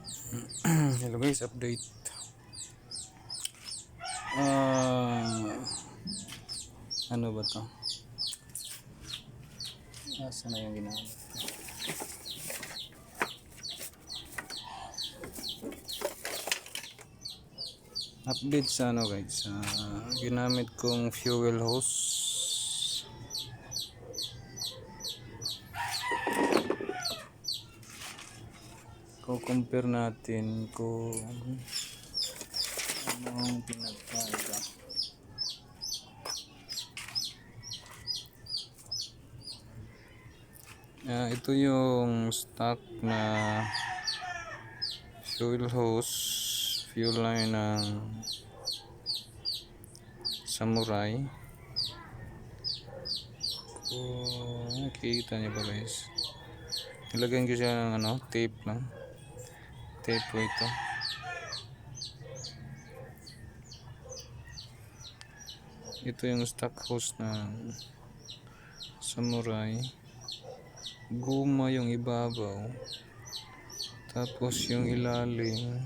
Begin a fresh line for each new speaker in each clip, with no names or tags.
Hello guys, update. Ah, ano ba to? Asa na yung ginamit? Update sa ano guys, ginamit kong fuel hose. Compare natin kung anong pinagkaiba. Ito yung stock na fuel hose, fuel line ng Samurai. Kung nakikita niyo ba guys, nilagyan ko siya ng tape lang. Tape po ito. Ito yung stock hose ng Samurai. Guma yung ibabaw, tapos yung ilalim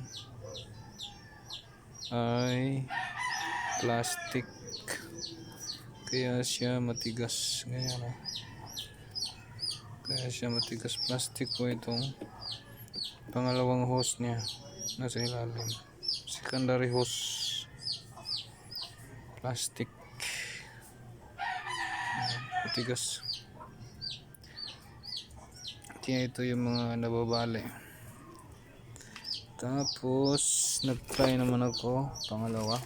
ay plastic, kaya siya matigas. Ganyan, kaya siya matigas. Plastic po itong pangalawang hose niya, nasa ilalim. Secondary hose, plastic, matigas. Kaya ito yung mga nababali. Tapos nag-try naman ako pangalawa.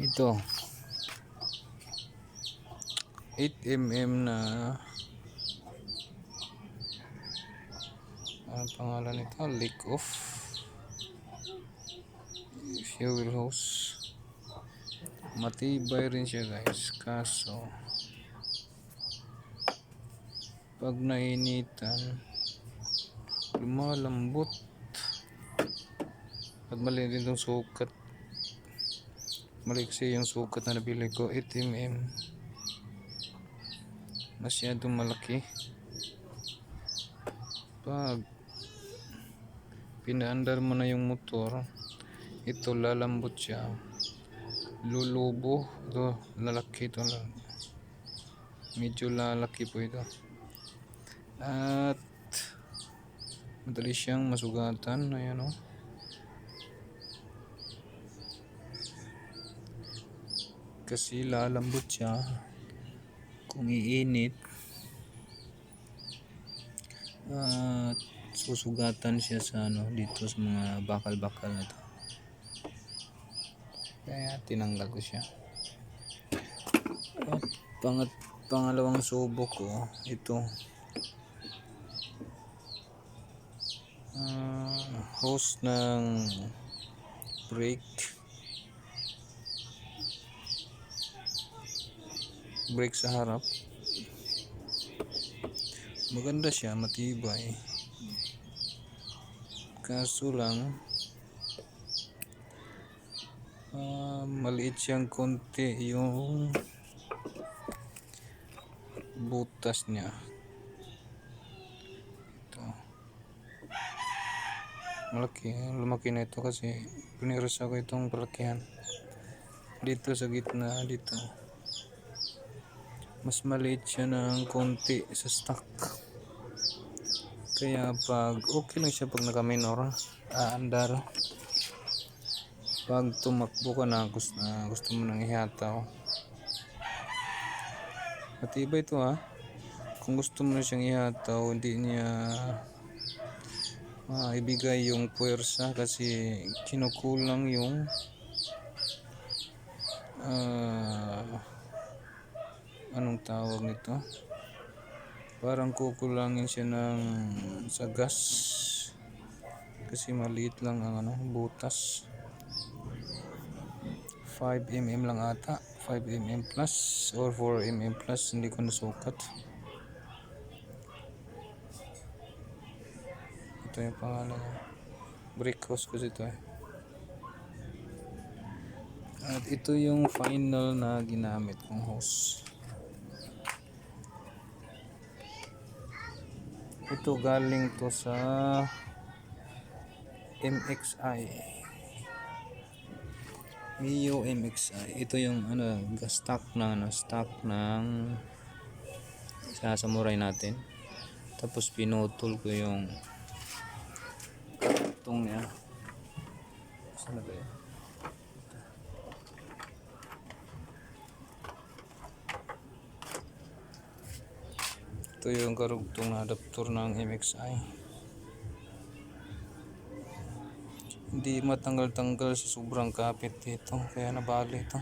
Ito 8mm na ang pangalan nito, leak off fuel hose. Matibay rin siya guys, kaso pag nainitan lumalambot. At mali din itong sukat, mali kasi yung sukat na nabili ko, 8mm, masyadong malaki. Pag pinaandar mo na yung motor, ito lalambot siya, lulubo. Ito lalaki, ito medyo lalaki po ito, at madali siyang masugatan. Ayan kasi lalambot siya kung iinit, at susugatan siya sa dito sa mga bakal-bakal na to. Kaya tinanggal ko siya. At pangalawang subok ko ito, hose ng brake sa harap. Maganda siya, matibay, kaso lang maliit siyang konti yung butas niya. Ito lumaki na ito kasi piniros ako itong palakihan dito sa gitna. Dito mas maliit siya ng konti sa stock, kaya pag okay lang siya pag naka-minor, andar. Pag tumakbo ka na, gusto mo nang ihataw, matibay ito kung gusto mo na siyang ihataw, hindi niya ibigay yung puwersa kasi kinukulang yung anong tawag nito, parang kukulangin siya sa gas kasi maliit lang ang butas. 5mm lang ata, 5mm plus or 4mm plus, hindi ko nasukat. Ito yung pangalan niya, brake hose kasi ito At ito yung final na ginamit kong hose. Ito galing to sa MXI. Mio MXI. Ito yung stock ng sa samurai natin. Tapos pinutol ko yung itong niya. Saan na ba yun? Ito yung karugtong na adapter ng MXI. Hindi matanggal-tanggal sa sobrang kapit dito, kaya nabali ito.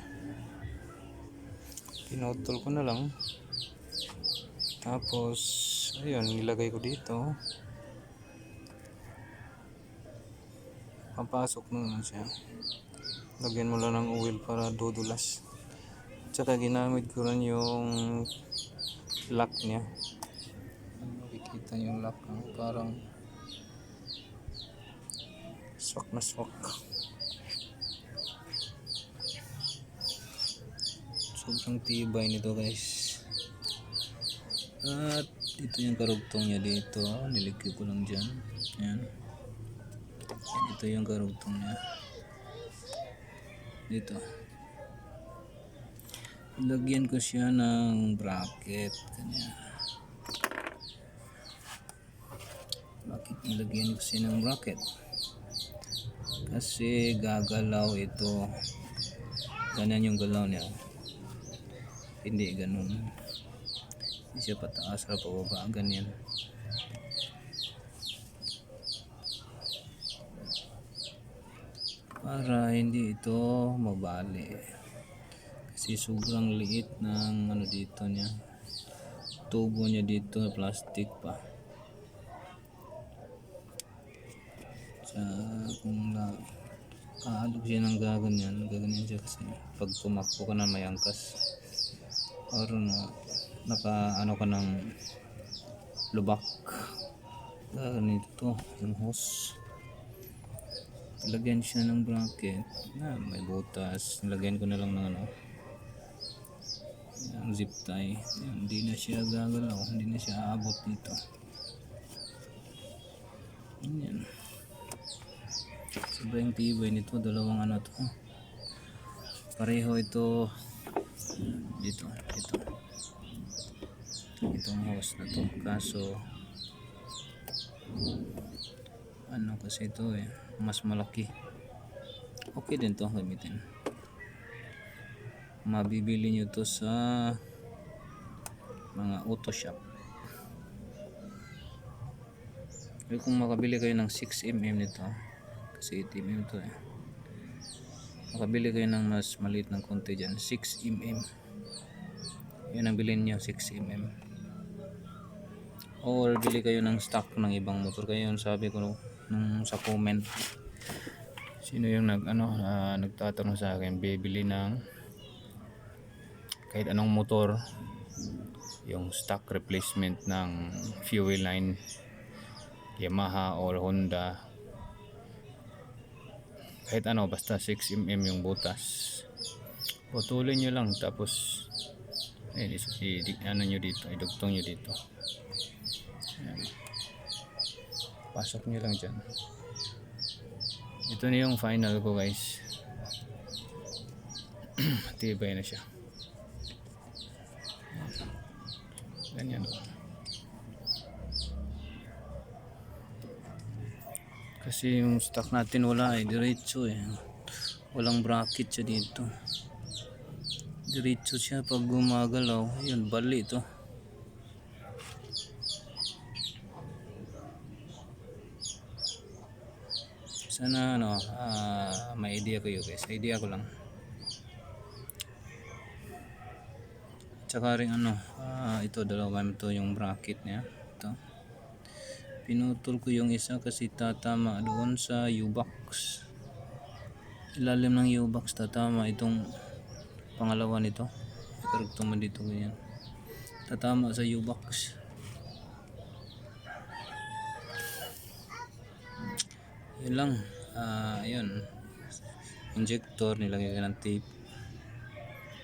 Pinutol ko na lang. Tapos ayun, nilagay ko dito. Papasok mo naman siya. Lagyan mo lang ng oil para dudulas. Tsaka ginamit ko rin yung lock niya. Makikita yung lock, parang swak na swak. Sobrang tibay nito guys. At ito yung karugtong niya dito. Niligay ko lang dyan. Ayan. Ito yung karugtong niya. Dito. Lagyan ko siya ng bracket. Kanya. Bakit nilagyan ko siya ng bracket? Kasi gagalaw ito. Ganyan yung galaw niya. Hindi ganun. Hindi siya pataas o pababa. Ganyan. Para hindi ito mabali. Kasi sobrang liit ng dito niya. Tubo niya dito, plastic pa. Kung kaadog siya ng gaganyan siya kasi pag tumakbo ka na may angkas or naka ka ng lubak, ganito yung hose. Lagyan siya ng bracket na may butas, lagyan ko na lang ng yung zip tie. Hindi na siya gagalaw, hindi na siya aabot dito. Yan. Sobrang tibay nito, dalawang to. Pareho ito dito. Itong hose na to. Kaso kasi ito mas malaki. Okay din to gamitin. Mabibili nyo to sa mga auto shop. Pero kung makabili kayo ng 6mm nito, kasi 8mm to makabili kayo ng mas maliit ng konti dyan, 6mm. Yun ang bilhin nyo, 6mm. Or bili kayo ng stock ng ibang motor. Kayo yung sabi ko nung sa comment, sino yung nagtatanong sa akin bibili ng kahit anong motor, yung stock replacement ng fuel line Yamaha or Honda, kahit basta 6mm yung butas, putulin nyo lang, tapos nyo dito, idugtong nyo dito. Ayan. Pasok nyo lang dyan. Ito na yung final ko guys. Tibay na siya. Ganyan. Kasi yung stock natin wala diretso walang bracket siya dito, diretso siya. Pag gumagalaw, yun, bali ito. Sana may idea kayo guys, idea ko lang. Tsaka rin ito dalawa ito yung bracket niya. Ito pinutol ko yung isa kasi tatama doon sa U-box. Ilalim ng U-box tatama itong pangalawa nito. Ikarugtong mo dito ganyan. Tatama sa U-box. Yun lang. Ayun. Injector, nilagay ka ng tape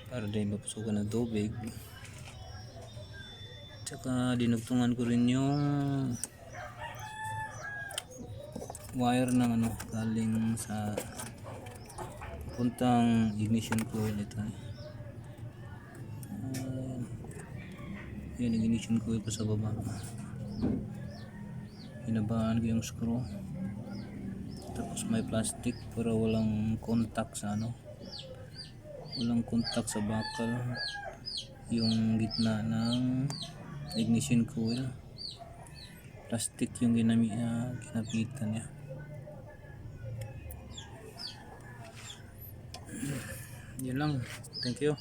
para di mapasukan ng tubig. Tsaka dinugtungan ko rin yung wire ng ano galing sa puntang ignition coil. Ito yan, ignition coil ko sa baba. Binabaan ko yung screw, tapos may plastic pero walang contact sa ano, walang contact sa bakal yung gitna ng ignition coil. Plastic yung ginapitan niya. Yun lang, thank you.